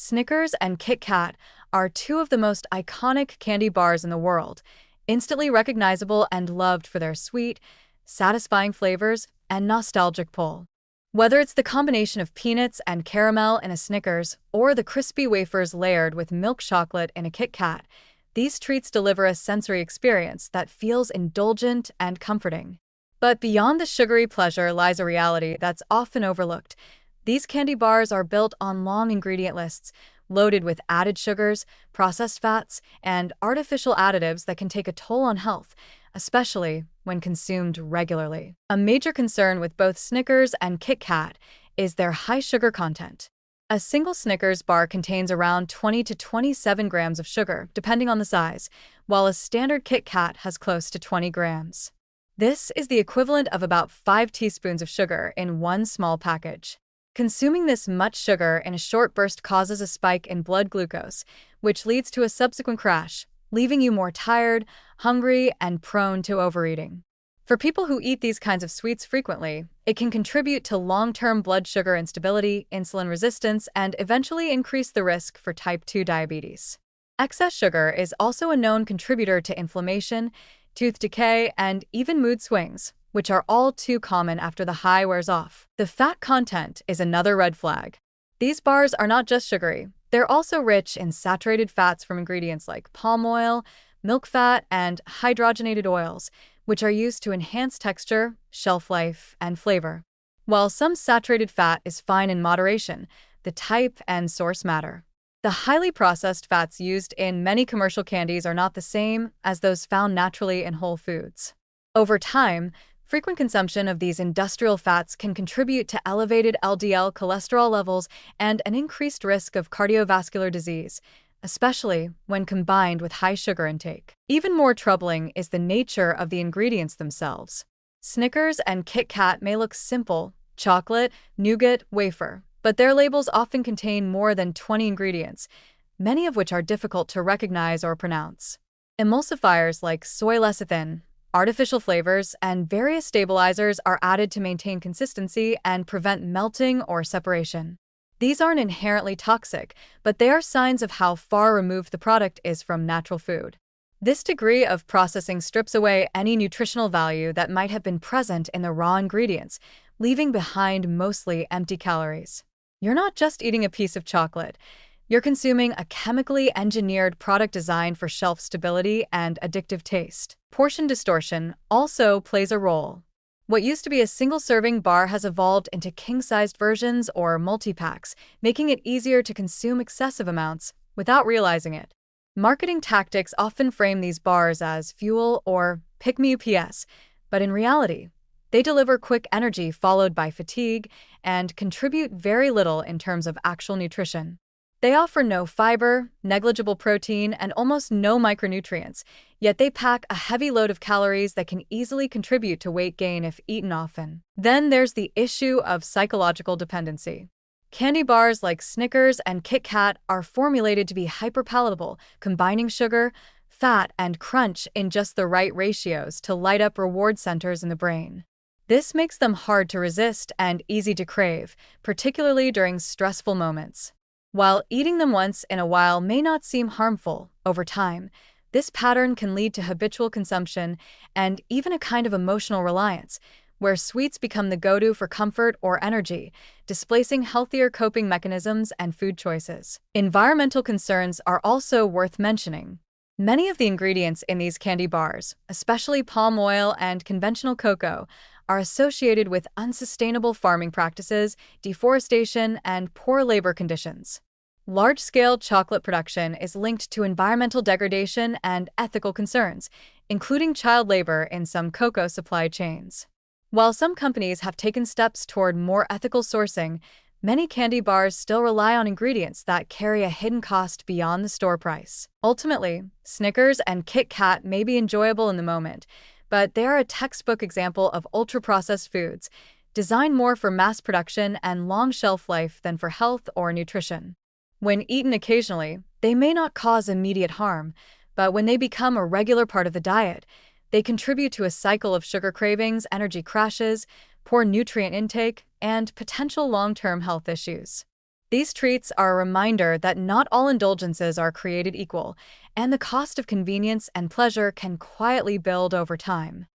Snickers and Kit Kat are two of the most iconic candy bars in the world, instantly recognizable and loved for their sweet, satisfying flavors and nostalgic pull. Whether it's the combination of peanuts and caramel in a Snickers or the crispy wafers layered with milk chocolate in a Kit Kat, these treats deliver a sensory experience that feels indulgent and comforting. But beyond the sugary pleasure lies a reality that's often overlooked. These candy bars are built on long ingredient lists, loaded with added sugars, processed fats, and artificial additives that can take a toll on health, especially when consumed regularly. A major concern with both Snickers and Kit Kat is their high sugar content. A single Snickers bar contains around 20 to 27 grams of sugar, depending on the size, while a standard Kit Kat has close to 20 grams. This is the equivalent of about 5 teaspoons of sugar in one small package. Consuming this much sugar in a short burst causes a spike in blood glucose, which leads to a subsequent crash, leaving you more tired, hungry, and prone to overeating. For people who eat these kinds of sweets frequently, it can contribute to long-term blood sugar instability, insulin resistance, and eventually increase the risk for type 2 diabetes. Excess sugar is also a known contributor to inflammation, tooth decay, and even mood swings, which are all too common after the high wears off. The fat content is another red flag. These bars are not just sugary, they're also rich in saturated fats from ingredients like palm oil, milk fat, and hydrogenated oils, which are used to enhance texture, shelf life, and flavor. While some saturated fat is fine in moderation, the type and source matter. The highly processed fats used in many commercial candies are not the same as those found naturally in whole foods. Over time, frequent consumption of these industrial fats can contribute to elevated LDL cholesterol levels and an increased risk of cardiovascular disease, especially when combined with high sugar intake. Even more troubling is the nature of the ingredients themselves. Snickers and Kit Kat may look simple: chocolate, nougat, wafer, but their labels often contain more than 20 ingredients, many of which are difficult to recognize or pronounce. Emulsifiers like soy lecithin, artificial flavors, and various stabilizers are added to maintain consistency and prevent melting or separation. These aren't inherently toxic, but they are signs of how far removed the product is from natural food. This degree of processing strips away any nutritional value that might have been present in the raw ingredients, leaving behind mostly empty calories. You're not just eating a piece of chocolate. You're consuming a chemically engineered product designed for shelf stability and addictive taste. Portion distortion also plays a role. What used to be a single-serving bar has evolved into king-sized versions or multi-packs, making it easier to consume excessive amounts without realizing it. Marketing tactics often frame these bars as fuel or pick-me-up, but in reality, they deliver quick energy followed by fatigue and contribute very little in terms of actual nutrition. They offer no fiber, negligible protein, and almost no micronutrients, yet they pack a heavy load of calories that can easily contribute to weight gain if eaten often. Then there's the issue of psychological dependency. Candy bars like Snickers and Kit Kat are formulated to be hyperpalatable, combining sugar, fat, and crunch in just the right ratios to light up reward centers in the brain. This makes them hard to resist and easy to crave, particularly during stressful moments. While eating them once in a while may not seem harmful, over time, this pattern can lead to habitual consumption and even a kind of emotional reliance, where sweets become the go-to for comfort or energy, displacing healthier coping mechanisms and food choices. Environmental concerns are also worth mentioning. Many of the ingredients in these candy bars, especially palm oil and conventional cocoa, are associated with unsustainable farming practices, deforestation, and poor labor conditions. Large-scale chocolate production is linked to environmental degradation and ethical concerns, including child labor in some cocoa supply chains. While some companies have taken steps toward more ethical sourcing, many candy bars still rely on ingredients that carry a hidden cost beyond the store price. Ultimately, Snickers and Kit Kat may be enjoyable in the moment, but they are a textbook example of ultra-processed foods, designed more for mass production and long shelf life than for health or nutrition. When eaten occasionally, they may not cause immediate harm, but when they become a regular part of the diet, they contribute to a cycle of sugar cravings, energy crashes, poor nutrient intake, and potential long-term health issues. These treats are a reminder that not all indulgences are created equal, and the cost of convenience and pleasure can quietly build over time.